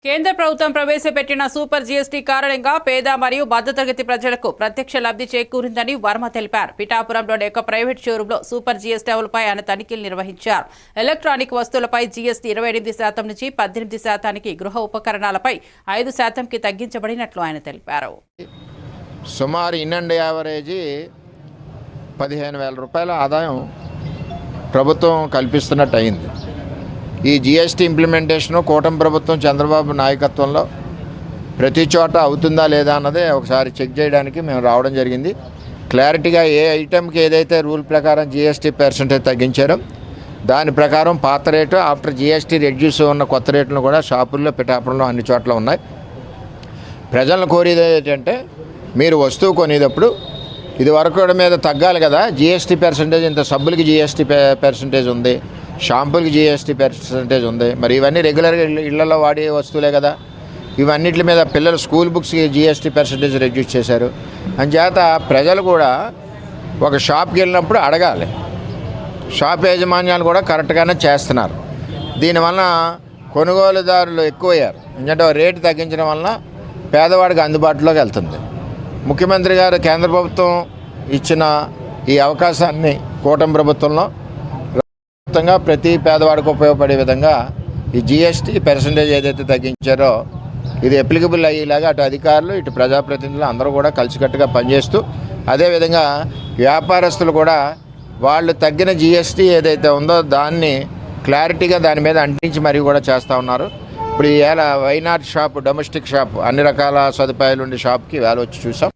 కేంద్ర ప్రభుత్వం ప్రవేశపెట్టిన సూపర్ జీఎస్టీ కారణంగా పేద మరియు మధ్యతరగతి ప్రజలకు ప్రత్యక్ష లబ్ధి చేకూరిందని వర్మ తెలిపారు. పిఠాపురంలోని ఒక ప్రైవేట్ షోరూంలో సూపర్ జీఎస్టీ అమలుపై ఆయన తనిఖీలు నిర్వహించారు. ఎలక్ట్రానిక్ వస్తువులపై జీఎస్టీ 28% నుంచి 18%, గృహ ఉపకరణాలపై 5%కి తగ్గించబడినట్లు ఆయన తెలిపారు. సుమారు ఇన్ అండ్ యావరేజీ 15,000 రూపాయల ఆదాయం ప్రభుత్వం కల్పిస్తున్నట్టు అయింది. ఈ జీఎస్టీ ఇంప్లిమెంటేషను కూటమి ప్రభుత్వం చంద్రబాబు నాయకత్వంలో ప్రతి చోట అవుతుందా లేదా అన్నదే ఒకసారి చెక్ చేయడానికి మేము రావడం జరిగింది. క్లారిటీగా ఏ ఐటెంకి ఏదైతే రూల్ ప్రకారం జీఎస్టీ పర్సెంటేజ్ తగ్గించారో దాని ప్రకారం పాత రేటు ఆఫ్టర్ జీఎస్టీ రెడ్యూస్ ఉన్న కొత్త రేట్లు కూడా షాపుల్లో పిఠాపురంలో అన్ని చోట్ల ఉన్నాయి. ప్రజలను కోరేది ఏంటంటే మీరు వస్తువు కొనేటప్పుడు ఇది వరకు మీద తగ్గాలి కదా, జీఎస్టీ పర్సెంటేజ్ ఇంత సబ్బులకి జీఎస్టీ పర్సెంటేజ్ ఉంది, షాంపూలకి జీఎస్టీ పర్సెంటేజ్ ఉంది, మరి ఇవన్నీ రెగ్యులర్గా ఇళ్లలో వాడే వస్తువులే కదా, ఇవన్నిటి మీద పిల్లలు స్కూల్ బుక్స్కి జీఎస్టీ పర్సెంటేజ్ రెడ్యూస్ చేశారు. అంచేత ప్రజలు కూడా ఒక షాప్కి వెళ్ళినప్పుడు అడగాలి. షాప్ యాజమాన్యాలు కూడా కరెక్ట్గానే చేస్తున్నారు. దీనివల్ల కొనుగోలుదారులు ఎక్కువయ్యారు. ఎందుకంటే రేటు తగ్గించడం వలన పేదవాడికి అందుబాటులోకి వెళ్తుంది. ముఖ్యమంత్రి గారు కేంద్ర ప్రభుత్వం ఇచ్చిన ఈ అవకాశాన్ని కూటమి ప్రభుత్వంలో ప్రతి పేదవాడికి ఉపయోగపడే విధంగా ఈ జీఎస్టీ పర్సెంటేజ్ ఏదైతే తగ్గించారో ఇది అప్లికబుల్ అయ్యేలాగా అటు అధికారులు ఇటు ప్రజాప్రతినిధులు అందరూ కూడా కలిసికట్టుగా పనిచేస్తూ, అదేవిధంగా వ్యాపారస్తులు కూడా వాళ్ళు తగ్గిన జీఎస్టీ ఏదైతే ఉందో దాన్ని క్లారిటీగా దాని మీద అంటించి మరీ కూడా చేస్తూ ఉన్నారు. ఇప్పుడు ఈ వైనాట్ షాప్, డొమెస్టిక్ షాప్, అన్ని రకాల సదుపాయాలు ఉండే షాప్కి వేళ వచ్చి చూసాం.